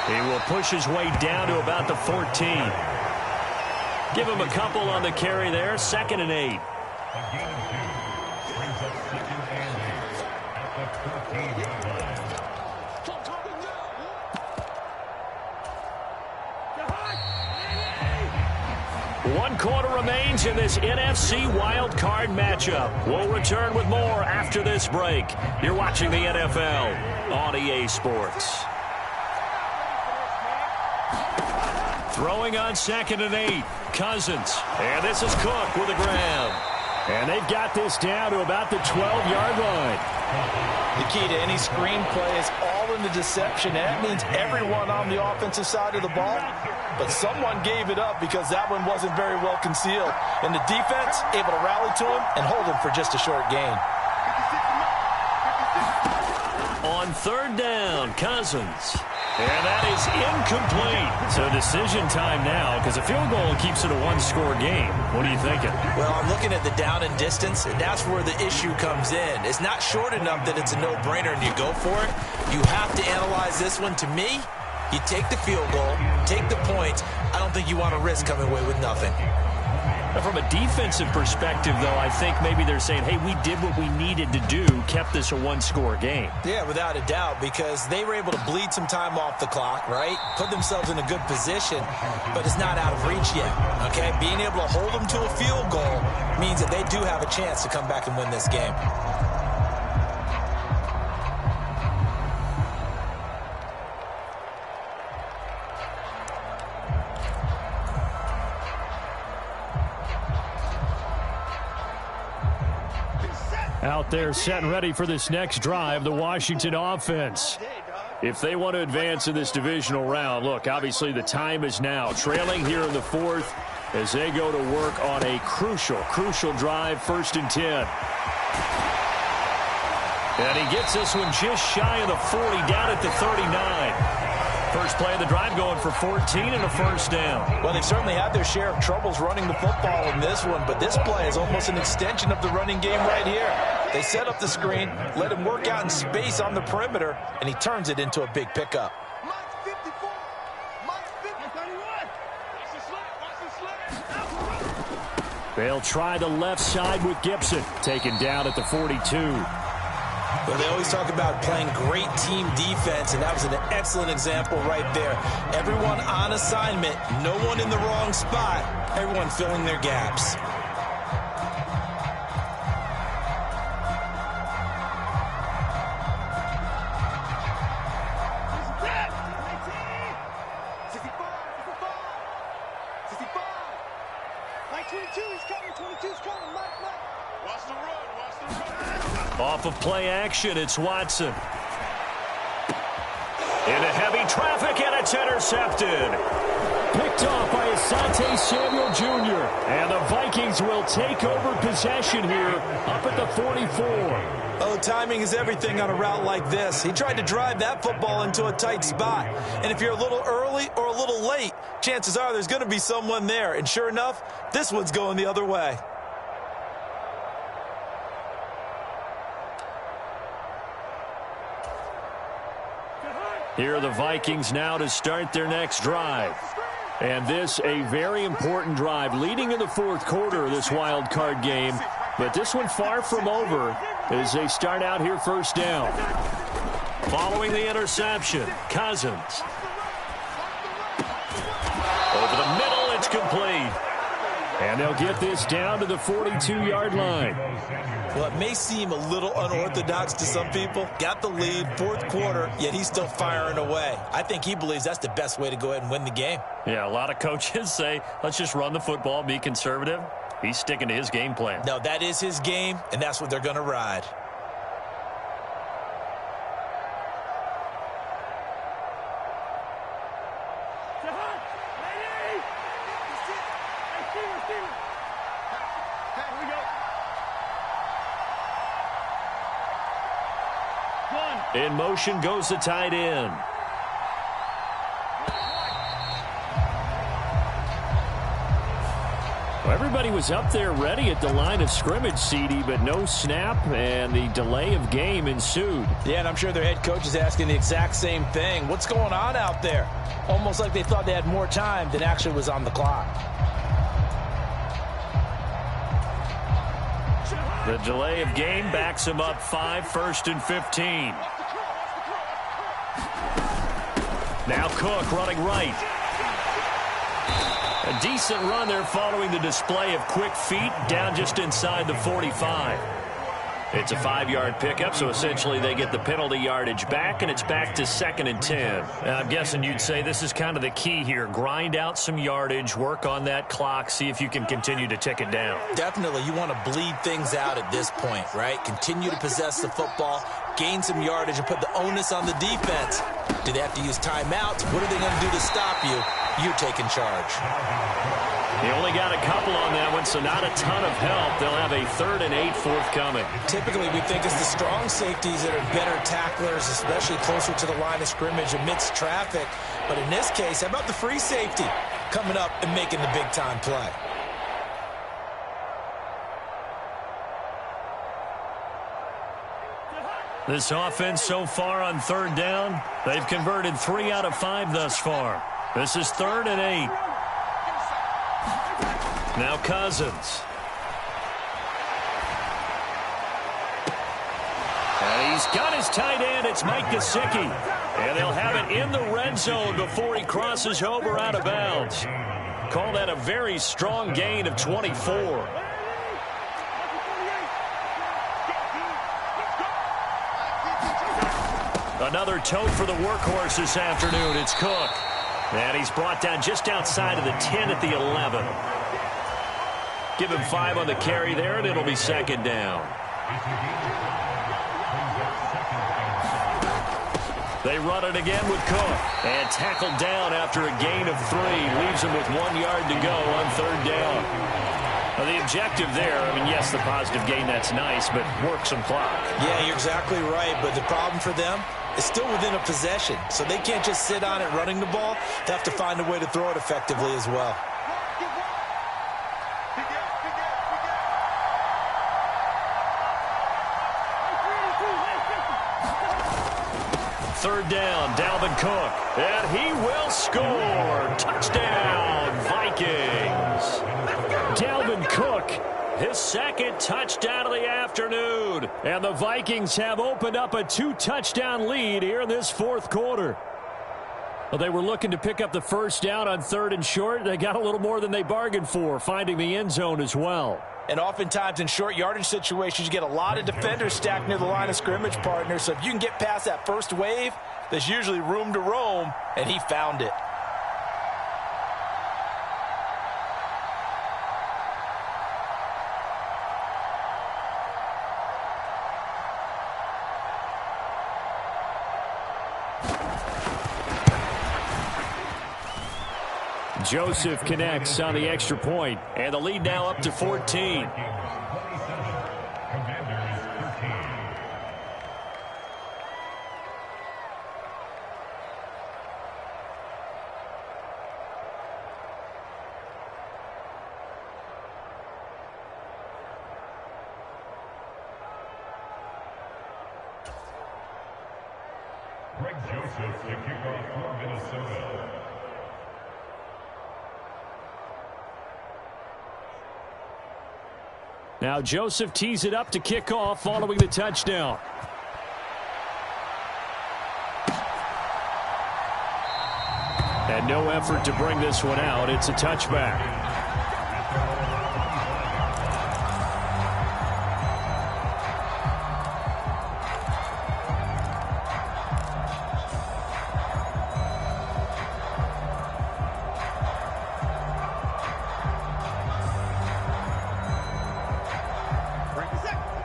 He will push his way down to about the 14. Give him a couple on the carry there. 2nd and 8. One quarter remains in this NFC Wild Card matchup. We'll return with more after this break. You're watching the NFL on EA Sports. Throwing on 2nd and 8. Cousins. And this is Cook with a grab. And they've got this down to about the 12-yard line. The key to any screen play is all in the deception. That means everyone on the offensive side of the ball. But someone gave it up because that one wasn't very well concealed. And the defense able to rally to him and hold him for just a short gain. On 3rd down, Cousins. And that is incomplete. So decision time now because a field goal keeps it a one-score game. What are you thinking? Well, I'm looking at the down and distance, and that's where the issue comes in. It's not short enough that it's a no-brainer and you go for it. You have to analyze this one. To me, you take the field goal, take the points. I don't think you want to risk coming away with nothing. From a defensive perspective, though, I think maybe they're saying, hey, we did what we needed to do, kept this a one-score game. Yeah, without a doubt, because they were able to bleed some time off the clock, right? Put themselves in a good position, but it's not out of reach yet, okay? Being able to hold them to a field goal means that they do have a chance to come back and win this game. Out there set and ready for this next drive, the Washington offense. If they want to advance in this divisional round, look, obviously the time is now. Trailing here in the 4th as they go to work on a crucial drive, 1st and 10. And he gets this one just shy of the 40, down at the 39. First play of the drive going for 14 and a 1st down. Well, they've certainly had their share of troubles running the football in this one, but this play is almost an extension of the running game right here. They set up the screen, let him work out in space on the perimeter, and he turns it into a big pickup. They'll try the left side with Gibson, taken down at the 42. Well, they always talk about playing great team defense, and that was an excellent example right there. Everyone on assignment, no one in the wrong spot, everyone filling their gaps. Off of play action, it's Watson. Into heavy traffic, and it's intercepted. Picked off by Asante Samuel Jr. And the Vikings will take over possession here up at the 44. Oh, timing is everything on a route like this. He tried to drive that football into a tight spot. And if you're a little early or a little late, chances are there's going to be someone there. And sure enough, this one's going the other way. Here are the Vikings now to start their next drive. And this a very important drive leading in the fourth quarter of this wild card game. But this one far from over as they start out here first down. Following the interception, Cousins. Over the middle, it's complete. And they'll get this down to the 42-yard line. Well, it may seem a little unorthodox to some people. Got the lead, fourth quarter, yet he's still firing away. I think he believes that's the best way to go ahead and win the game. Yeah, a lot of coaches say, let's just run the football, be conservative. He's sticking to his game plan. No, that is his game, and that's what they're going to ride. In motion goes the tight end. Well, everybody was up there ready at the line of scrimmage, CD, but no snap, and the delay of game ensued. Yeah, and I'm sure their head coach is asking the exact same thing. What's going on out there? Almost like they thought they had more time than actually was on the clock. The delay of game backs him up 5, 1st and 15. Now Cook running right. A decent run there following the display of quick feet down just inside the 45. It's a 5-yard pickup, so essentially they get the penalty yardage back, and it's back to 2nd and 10. I'm guessing you'd say this is kind of the key here. Grind out some yardage, work on that clock, see if you can continue to tick it down. Definitely, you want to bleed things out at this point, right? Continue to possess the football, gain some yardage, and put the onus on the defense. Do they have to use timeouts? What are they going to do to stop you? You're taking charge. He only got a couple on that one, so not a ton of help. They'll have a 3rd and 8 forthcoming. Typically, we think it's the strong safeties that are better tacklers, especially closer to the line of scrimmage amidst traffic. But in this case, how about the free safety coming up and making the big-time play? This offense so far on 3rd down, they've converted 3 out of 5 thus far. This is 3rd and 8. Now Cousins. And he's got his tight end. It's Mike Gesicki. And they'll have it in the red zone before he crosses over out of bounds. Call that a very strong gain of 24. Another tote for the workhorse this afternoon. It's Cook. And he's brought down just outside of the 10 at the 11. Give him 5 on the carry there, and it'll be 2nd down. They run it again with Cook. And tackled down after a gain of 3. Leaves him with 1 yard to go on 3rd down. Now, the objective there, I mean, yes, the positive gain, that's nice, but work some clock. Yeah, you're exactly right, but the problem for them is still within a possession, so they can't just sit on it running the ball. They have to find a way to throw it effectively as well. Third down, Dalvin Cook, and he will score. Touchdown, Vikings. Dalvin Cook, his 2nd touchdown of the afternoon. And the Vikings have opened up a 2-touchdown lead here in this 4th quarter. Well, they were looking to pick up the 1st down on 3rd and short. They got a little more than they bargained for, finding the end zone as well. And oftentimes in short yardage situations, you get a lot of defenders stacked near the line of scrimmage, partner. So if you can get past that first wave, there's usually room to roam, and he found it. Joseph connects on the extra point, and the lead now up to 14. Joseph to kick off for Minnesota. Now Joseph tees it up to kick off following the touchdown. And no effort to bring this one out. It's a touchback.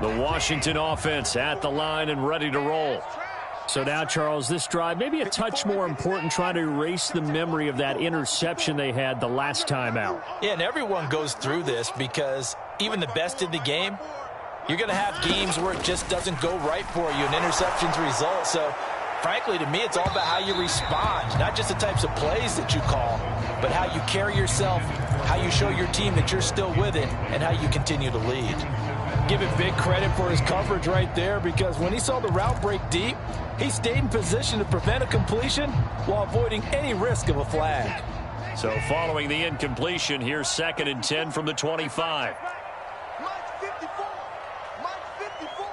The Washington offense at the line and ready to roll. So now, Charles, this drive, maybe a touch more important, trying to erase the memory of that interception they had the last time out. Yeah, and everyone goes through this because even the best in the game, you're going to have games where it just doesn't go right for you, and interceptions result. So, frankly, to me, it's all about how you respond, not just the types of plays that you call, but how you carry yourself, how you show your team that you're still with it, and how you continue to lead. Give it big credit for his coverage right there, because when he saw the route break deep, he stayed in position to prevent a completion while avoiding any risk of a flag. So following the incompletion, here's 2nd and 10 from the 25. Mike 54. Mike 54.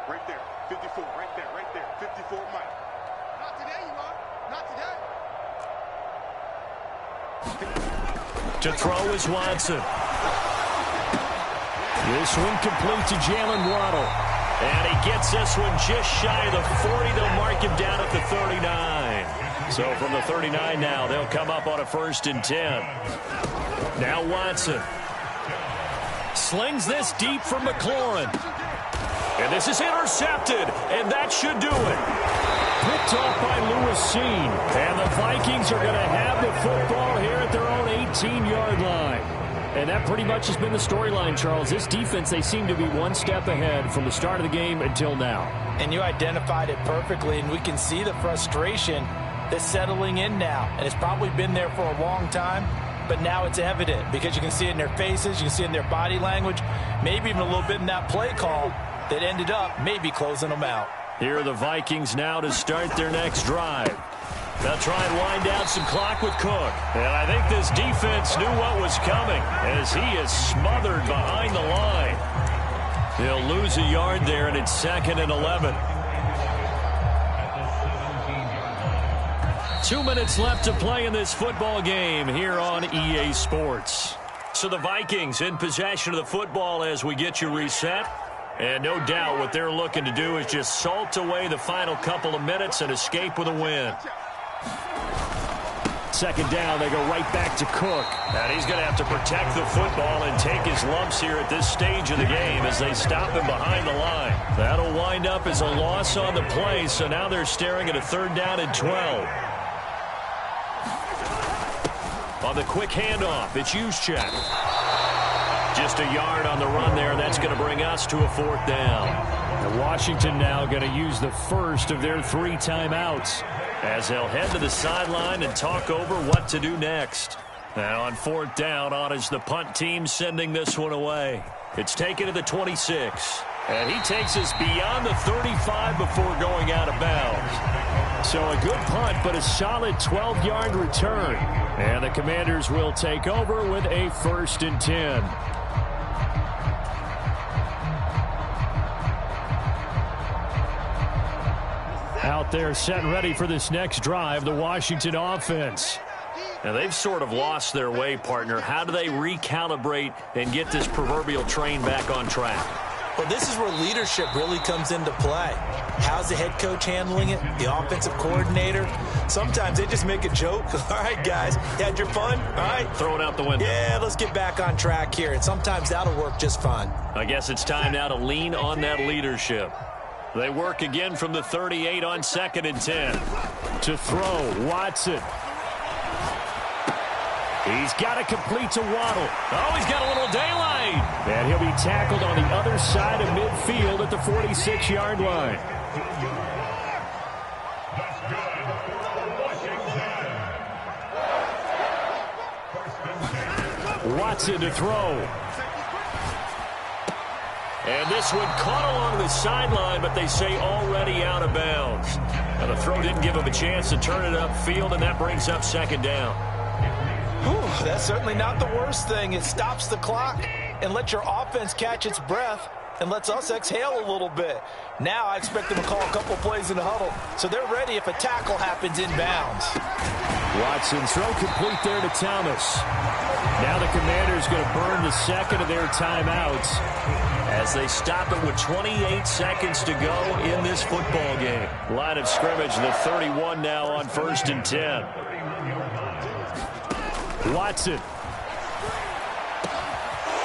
Right there. 54. Right there. Right there. 54 Mike. Not today, you are. Not today. To throw is Watson. This one complete to Jalen Waddle. And he gets this one just shy of the 40. They'll mark him down at the 39. So from the 39 now, they'll come up on a 1st and 10. Now Watson slings this deep for McLaurin. And this is intercepted, and that should do it. Picked off by Lewis Seen. And the Vikings are going to have the football here at their own 18-yard line. And that pretty much has been the storyline, Charles. This defense, they seem to be one step ahead from the start of the game until now. And you identified it perfectly, and we can see the frustration that's settling in now. And it's probably been there for a long time, but now it's evident because you can see it in their faces, you can see it in their body language, maybe even a little bit in that play call that ended up maybe closing them out. Here are the Vikings now to start their next drive. They'll try and wind down some clock with Cook. And I think this defense knew what was coming as he is smothered behind the line. He'll lose a yard there, and it's 2nd and 11. 2 minutes left to play in this football game here on EA Sports. So the Vikings in possession of the football as we get you reset. And no doubt what they're looking to do is just salt away the final couple of minutes and escape with a win. 2nd down, they go right back to Cook. And he's going to have to protect the football and take his lumps here at this stage of the game as they stop him behind the line. That'll wind up as a loss on the play, so now they're staring at a 3rd down and 12. On the quick handoff, it's Juszczyk. Just a yard on the run there, and that's going to bring us to a 4th down. And Washington now going to use the first of their 3 timeouts as they'll head to the sideline and talk over what to do next. Now on 4th down, on is the punt team sending this one away. It's taken to the 26. And he takes us beyond the 35 before going out of bounds. So a good punt, but a solid 12-yard return. And the Commanders will take over with a 1st and 10. Out there set and ready for this next drive, the Washington offense. Now, they've sort of lost their way, partner. How do they recalibrate and get this proverbial train back on track? Well, this is where leadership really comes into play. How's the head coach handling it? The offensive coordinator? Sometimes they just make a joke. All right, guys, you had your fun? All right. Throw it out the window. Yeah, let's get back on track here. And sometimes that'll work just fine. I guess it's time now to lean on that leadership. They work again from the 38 on 2nd and 10. To throw, Watson. He's got to complete to Waddle. Oh, he's got a little daylight. And he'll be tackled on the other side of midfield at the 46-yard line. Watson to throw. And this one caught along the sideline, but they say already out of bounds. Now the throw didn't give him a chance to turn it upfield, and that brings up second down. Whew, that's certainly not the worst thing. It stops the clock and lets your offense catch its breath and lets us exhale a little bit. Now I expect them to call a couple plays in the huddle, so they're ready if a tackle happens inbounds. Watson's throw complete there to Thomas. Now the Commanders going to burn the second of their timeouts as they stop it with 28 seconds to go in this football game. Line of scrimmage, the 31 now on 1st and 10. Watson.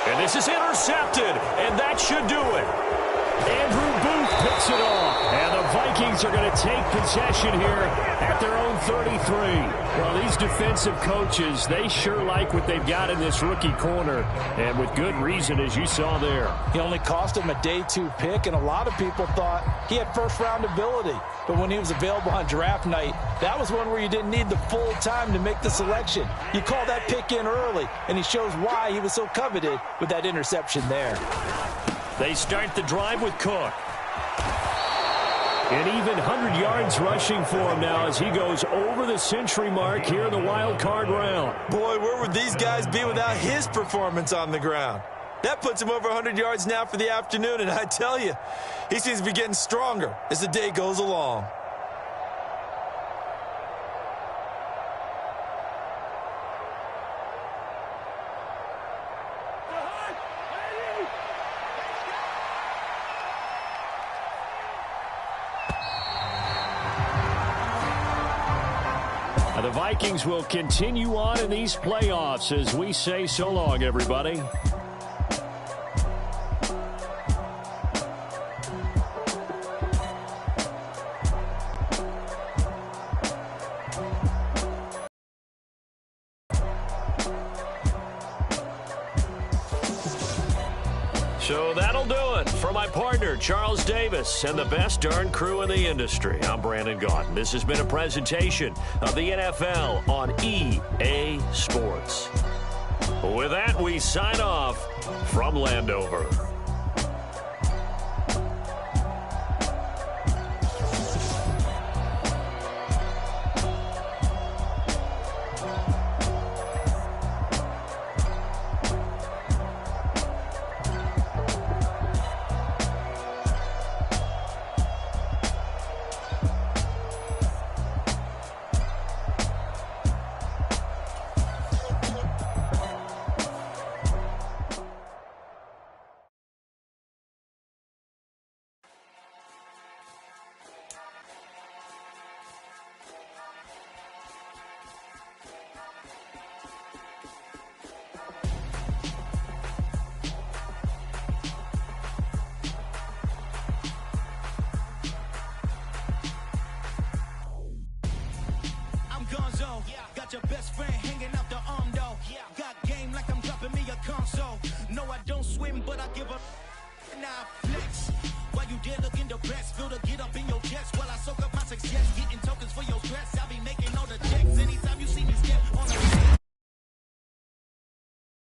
And this is intercepted, and that should do it. Andrew Booth picks it off, and the Vikings are going to take possession here at their own 33. Well, these defensive coaches, they sure like what they've got in this rookie corner, and with good reason, as you saw there. He only cost him a day 2 pick, and a lot of people thought he had first-round ability. But when he was available on draft night, that was one where you didn't need the full time to make the selection. You call that pick in early, and he shows why he was so coveted with that interception there. They start the drive with Cook. And even 100 yards rushing for him now as he goes over the century mark here in the wild card round. Boy, where would these guys be without his performance on the ground? That puts him over 100 yards now for the afternoon, and I tell you, he seems to be getting stronger as the day goes along. The Vikings will continue on in these playoffs as we say so long, everybody. So that'll do it for my partner, Charles Davis, and the best darn crew in the industry. I'm Brandon Gaudin. This has been a presentation of the NFL on EA Sports. With that, we sign off from Landover. Your best friend hanging out the arm though. Got game like I'm dropping me a console. No, I don't swim, but I give a now flex. While you there looking depressed, feel to get up in your chest while I soak up my success. Getting tokens for your stress. I'll be making all the checks anytime you see me step.